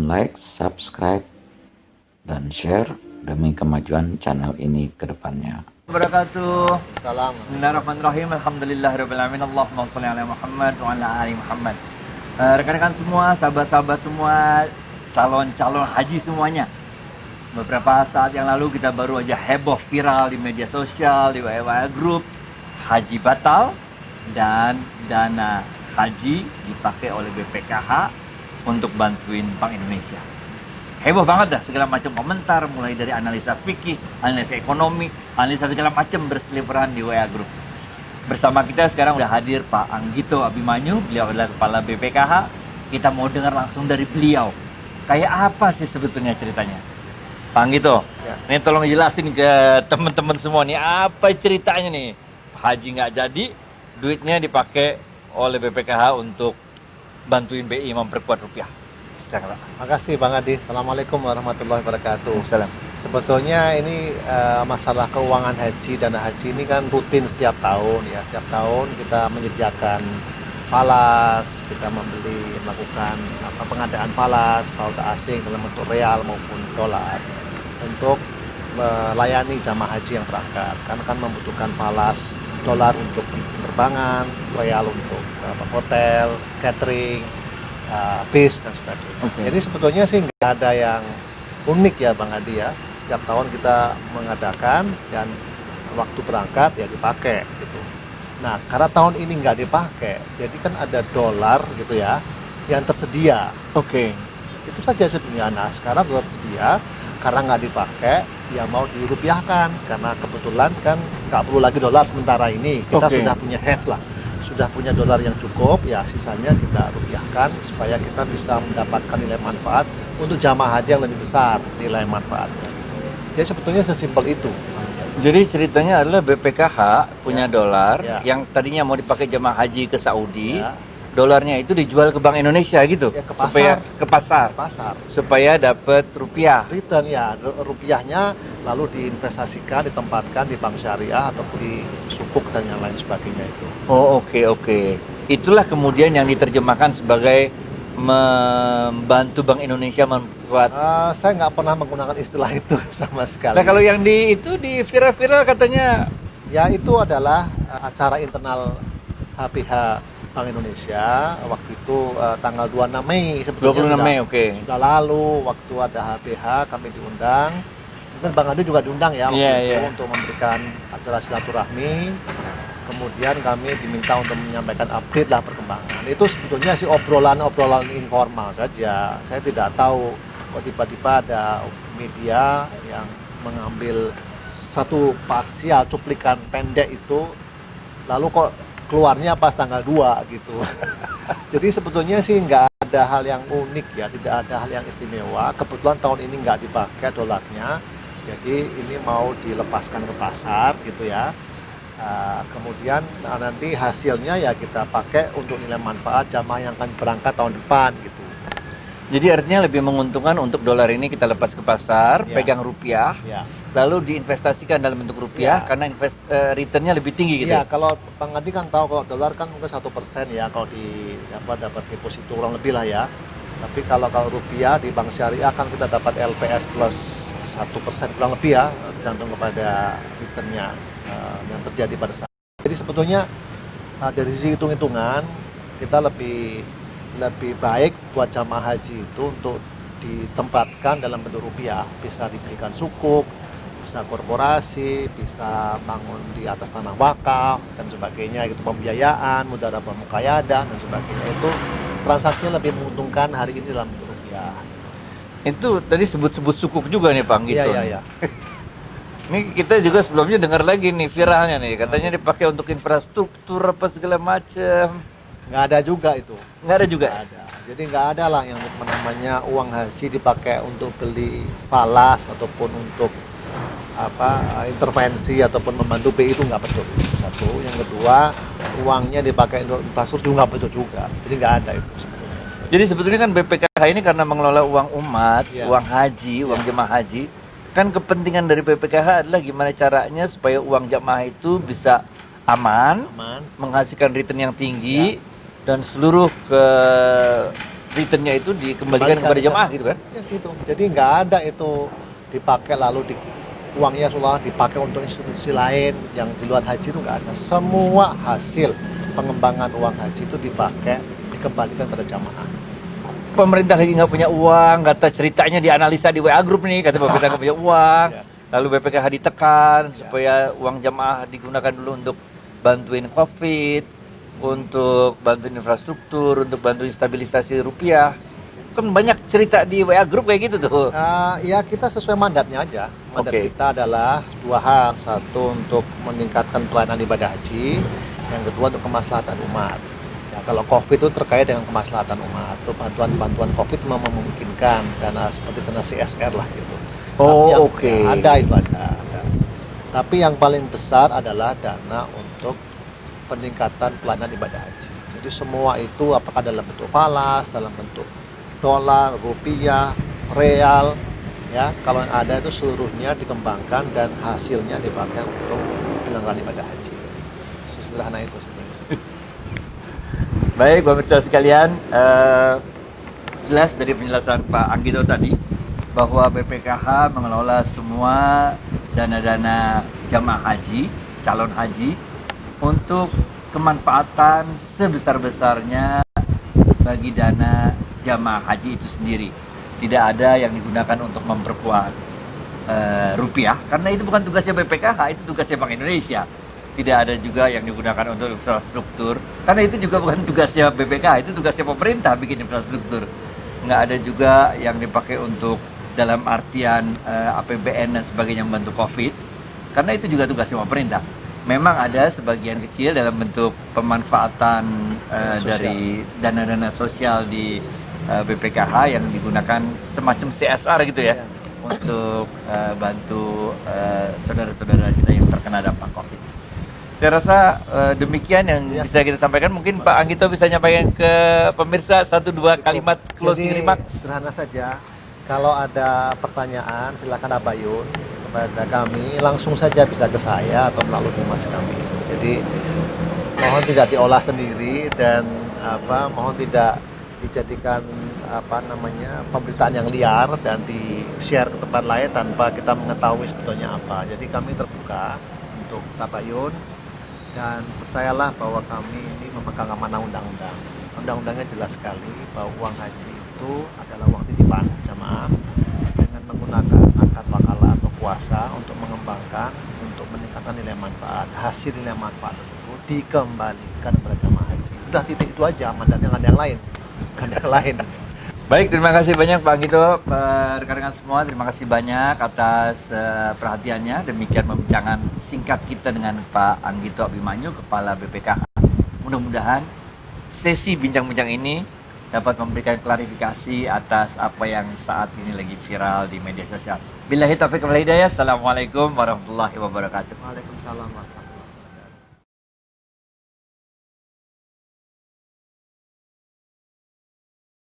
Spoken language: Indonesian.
like, subscribe, dan share demi kemajuan channel ini ke depannya. Wabarakatuh. Salam. Bismillahirrahmanirrahim. Alhamdulillahirrahmanirrahim. Allahumma sholli ala Muhammad wa ala ali Muhammad. Rekan-rekan semua, sahabat-sahabat semua, calon-calon haji semuanya. Beberapa saat yang lalu kita baru aja heboh viral di media sosial, di WA Group, haji batal dan dana haji dipakai oleh BPKH untuk bantuin Bank Indonesia. Heboh banget dah, segala macam komentar, mulai dari analisa fikih, analisa ekonomi, analisa segala macam berseliweran di WA Group. Bersama kita sekarang udah hadir Pak Anggito Abimanyu, beliau adalah Kepala BPKH. Kita mau dengar langsung dari beliau. Kayak apa sih sebetulnya ceritanya? Pak Anggito, Ya. ini tolong jelasin ke teman-teman semua nih, apa ceritanya nih? Haji nggak jadi, duitnya dipakai oleh BPKH untuk bantuin BI memperkuat rupiah. Silakan, Pak. Makasih Bang Adi. Assalamualaikum warahmatullahi wabarakatuh. Salam. Sebetulnya ini masalah keuangan haji, dana haji ini kan rutin setiap tahun ya. Setiap tahun kita menyediakan falas, kita melakukan pengadaan falas, valuta asing dalam bentuk real maupun dolar untuk melayani jamaah haji yang berangkat. Karena kan membutuhkan falas dolar untuk penerbangan, real untuk hotel, catering, bis dan sebagainya. Oke. Jadi sebetulnya sih nggak ada yang unik ya Bang Adi ya. Setiap tahun kita mengadakan dan waktu berangkat ya dipakai gitu. Nah karena tahun ini nggak dipakai, jadi kan ada dolar gitu ya yang tersedia. Oke. Itu saja sebenarnya. Nah sekarang dolar tersedia karena nggak dipakai ya mau dirupiahkan karena kebetulan kan nggak perlu lagi dolar sementara ini. Kita Oke. sudah punya hedge lah. Sudah punya dolar yang cukup, ya sisanya kita rupiahkan supaya kita bisa mendapatkan nilai manfaat untuk jamaah haji yang lebih besar nilai manfaatnya. Jadi sebetulnya sesimpel itu. Jadi ceritanya adalah BPKH punya dolar Ya. yang tadinya mau dipakai jemaah haji ke Saudi, Ya, dolarnya itu dijual ke Bank Indonesia gitu, Ya, ke pasar. supaya ke pasar, pasar. supaya dapat rupiah. Return ya, rupiahnya lalu diinvestasikan, ditempatkan di bank syariah atau di sukuk dan yang lain sebagainya itu. Oh oke. Itulah kemudian yang diterjemahkan sebagai membantu Bank Indonesia membuat. Saya nggak pernah menggunakan istilah itu sama sekali. Nah kalau yang di viral katanya. Ya itu adalah acara internal HPH Bank Indonesia waktu itu tanggal 26 Mei sebetulnya 26 Mei, oke. sudah lalu waktu ada HPH kami diundang. Mungkin Bang Adi juga diundang ya waktu itu Iya. untuk memberikan acara silaturahmi. Kemudian kami diminta untuk menyampaikan update lah perkembangan. Itu sebetulnya sih obrolan informal saja. Saya tidak tahu kok tiba-tiba ada media yang mengambil satu parsial cuplikan pendek itu lalu kok keluarnya pas tanggal 2 gitu. Jadi sebetulnya sih nggak ada hal yang unik ya, tidak ada hal yang istimewa. Kebetulan tahun ini nggak dipakai dolarnya, jadi ini mau dilepaskan ke pasar gitu ya. Kemudian nanti hasilnya ya kita pakai untuk nilai manfaat jamaah yang akan berangkat tahun depan gitu. Jadi artinya lebih menguntungkan untuk dolar ini kita lepas ke pasar, Ya. pegang rupiah, Ya. lalu diinvestasikan dalam bentuk rupiah Ya. karena returnnya lebih tinggi gitu. Iya, kalau Bang Adi kan tahu kalau dolar kan mungkin 1% ya kalau dapat deposito kurang lebih lah ya. Tapi kalau rupiah di bank syariah kan kita dapat LPS plus 1% kurang lebih ya, tergantung kepada returnnya yang terjadi pada saat. Jadi sebetulnya dari sisi hitung-hitungan kita lebih baik buat jamaah haji itu untuk ditempatkan dalam bentuk rupiah, bisa diberikan sukuk, bisa korporasi, bisa bangun di atas tanah wakaf dan sebagainya, itu pembiayaan, mudarabah muqayyadah dan sebagainya, itu transaksinya lebih menguntungkan hari ini dalam bentuk rupiah. Itu tadi sebut-sebut sukuk juga nih Bang gitu. Iya. Ini kita juga sebelumnya dengar lagi nih viralnya nih, katanya dipakai untuk infrastruktur apa segala macam. Nggak ada juga itu. Nggak ada juga. Nggak ada. Jadi nggak ada lah yang namanya uang haji dipakai untuk beli falas ataupun untuk intervensi ataupun membantu BI, itu nggak betul. Satu, yang kedua uangnya dipakai untuk infrastruktur nggak betul juga. Jadi nggak ada itu sebetulnya. Jadi sebetulnya kan BPKH ini karena mengelola uang umat, Iya. uang haji, uang jemaah haji, kan kepentingan dari BPKH adalah gimana caranya supaya uang jemaah itu bisa aman, Aman. menghasilkan return yang tinggi, dan seluruh returnnya itu dikembalikan kepada jamaah gitu kan? Ya gitu. Jadi nggak ada itu dipakai lalu uangnya seolah dipakai untuk institusi lain yang di luar haji, itu nggak ada. Semua hasil pengembangan uang haji itu dipakai, dikembalikan kepada jamaah. Pemerintah lagi nggak punya uang, kata ceritanya dianalisa di WA Group nih, kata pemerintah nggak punya uang, Ya. lalu BPKH ditekan Ya. supaya uang jamaah digunakan dulu untuk bantuin COVID, untuk bantuin infrastruktur, untuk bantuin stabilisasi rupiah. Kan banyak cerita di WA Group kayak gitu tuh. Ya kita sesuai mandatnya aja. Mandat Oke. kita adalah dua hal. Satu untuk meningkatkan pelayanan ibadah haji. Yang kedua untuk kemaslahatan umat. Ya, kalau COVID itu terkait dengan kemaslahatan umat. Itu bantuan-bantuan COVID memang memungkinkan. Dana seperti dana CSR lah gitu. Oh, Tapi yang oke. ada itu ada. Tapi yang paling besar adalah dana untuk peningkatan pelayanan ibadah haji. Jadi semua itu apakah dalam bentuk falas, dalam bentuk dolar, rupiah, real, ya kalau yang ada itu seluruhnya dikembangkan dan hasilnya dipakai untuk penyelenggaraan ibadah haji. Sesederhana itu sebenarnya. Baik, pemirsa sekalian, jelas dari penjelasan Pak Anggito tadi bahwa BPKH mengelola semua dana-dana jamaah haji, calon haji untuk kemanfaatan sebesar-besarnya bagi dana jamaah haji itu sendiri. Tidak ada yang digunakan untuk memperkuat rupiah, karena itu bukan tugasnya BPKH, itu tugasnya Bank Indonesia. Tidak ada juga yang digunakan untuk infrastruktur, karena itu juga bukan tugasnya BPKH, itu tugasnya pemerintah bikin infrastruktur. Nggak ada juga yang dipakai untuk dalam artian APBN dan sebagainya membantu COVID, karena itu juga tugasnya pemerintah. Memang ada sebagian kecil dalam bentuk pemanfaatan dari dana-dana sosial di BPKH yang digunakan semacam CSR gitu ya, untuk bantu saudara-saudara kita yang terkena dampak COVID. Saya rasa demikian yang bisa kita sampaikan. Mungkin Pak Anggito bisa nyampaikan ke pemirsa 1-2 kalimat closing Jadi remarks. sederhana saja. Kalau ada pertanyaan silakan abayun kepada kami, langsung saja bisa ke saya atau melalui humas kami. Jadi mohon tidak diolah sendiri dan mohon tidak dijadikan pemberitaan yang liar dan di-share ke tempat lain tanpa kita mengetahui sebetulnya apa. Jadi kami terbuka untuk tabayun dan percayalah bahwa kami ini memegang amanah undang-undang. Undang-undangnya jelas sekali bahwa uang haji itu adalah uang titipan jamaah dengan menggunakan akad wakalah atau kuasa untuk mengembangkan, untuk meningkatkan nilai manfaat. Hasil nilai manfaat tersebut dikembalikan kepada jamaah haji. Udah titik itu aja, mandatnya nggak ada yang lain. Nggak ada yang lain. Baik, terima kasih banyak Pak Anggito, rekan-rekan semua, terima kasih banyak atas perhatiannya. Demikian pembincangan singkat kita dengan Pak Anggito Abimanyu, Kepala BPKH. Mudah-mudahan sesi bincang-bincang ini dapat memberikan klarifikasi atas apa yang saat ini lagi viral di media sosial. Billahi taufiq wal hidayah. Assalamualaikum warahmatullahi wabarakatuh. Waalaikumsalam warahmatullahi wabarakatuh.